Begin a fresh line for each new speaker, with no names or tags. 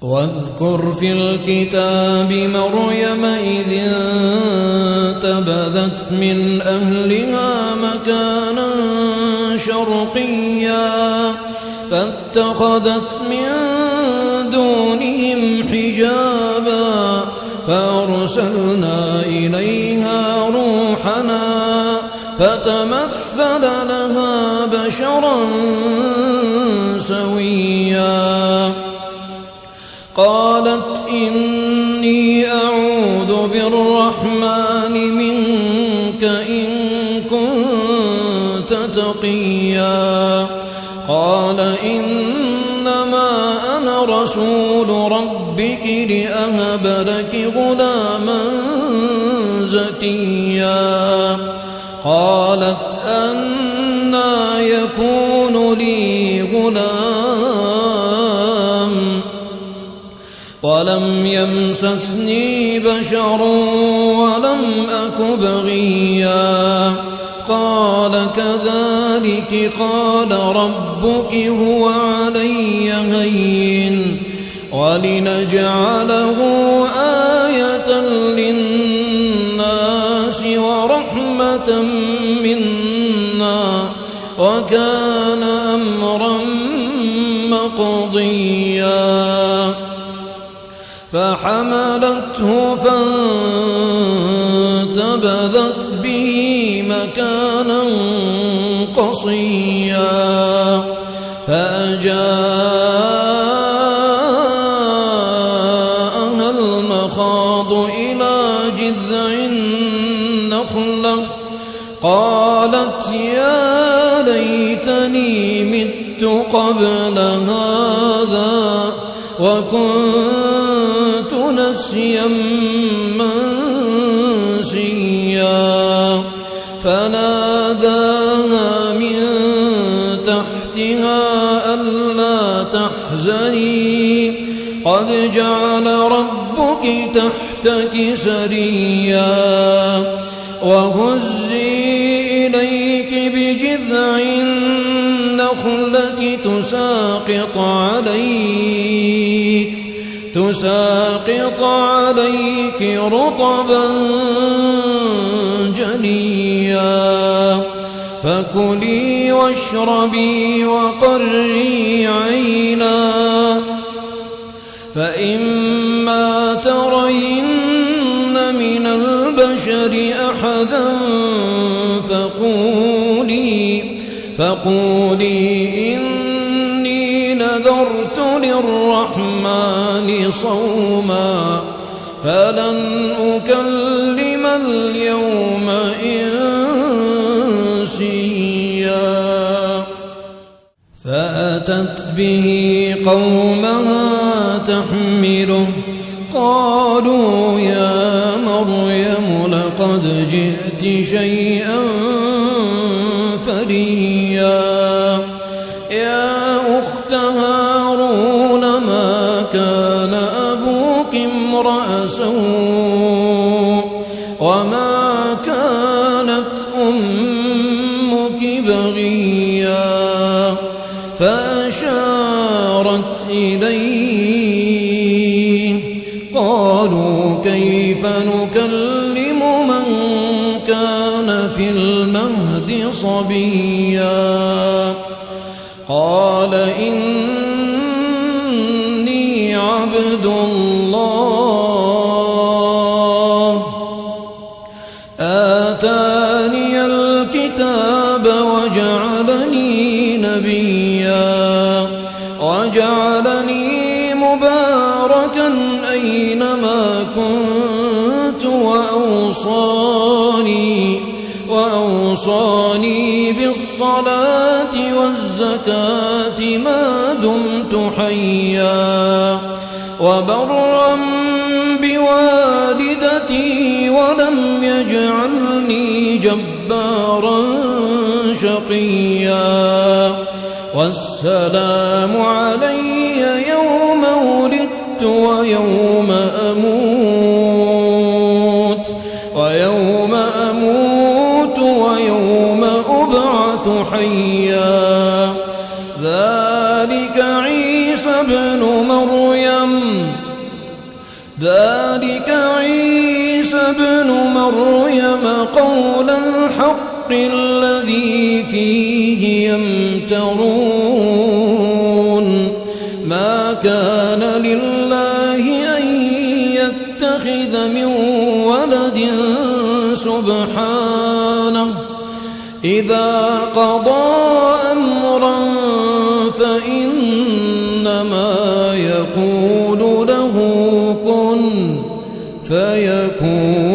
واذكر في الكتاب مريم إذ انتبذت من أهلها مكانا شرقيا فاتخذت من دونهم حجابا فأرسلنا إليها روحنا فتمثل لها بشرا سويا قالت إني أعوذ بالرحمن منك إن كنت تقيا قال إنما أنا رسول ربك لأهب لك غلاما زكيا قالت أنى يكون لي غلام ولم يمسسني بشر ولم أك بغيا قال كذلك قال ربك هو علي هين ولنجعله آية للناس ورحمة منا وكان أمرا مقضيا فحملته فانتبذت به مكانا قصيا فأجاءها المخاض إلى جذع النخلة قالت يا ليتني مت قبل هذا وكنت نسيا منسيا فناداها من تحتها ألا تحزني قد جعل ربك تحتك سريا وهزي إليك بجذع النخلة تساقط عليك رطبا جنيا فكلي واشربي وقري عينا فإما ترين من البشر أحدا فقولي إني نذرت للرحمن صوما فلن أكلم اليوم إنسيا فأتت به قومها تحمله قالوا يا مريم لقد جئت شيئا فريا يا أخت هارون ما كان أبوك امرأ سوء وما كانت أمك بغيا فأشارت إليه قالوا كيف نكلم من كان في المهد صبيا قال إني عبد الله آتاني الكتاب وجعلني نبيا وجعلني مباركا أينما كنت وأوصاني بالصلاة والزكاة ما دمت حيا وبرا بوالدتي ولم يجعلني جبارا شقيا والسلام علي يوم ولدت ويوم أموت ويوم أبعث حيا ذلك عيسى ابن عيسى بن مريم قول الحق الذي فيه يمترون ما كان لله أن يتخذ من ولد سبحانه إذا قضى أمرا فإنما يقول له كن فيكون.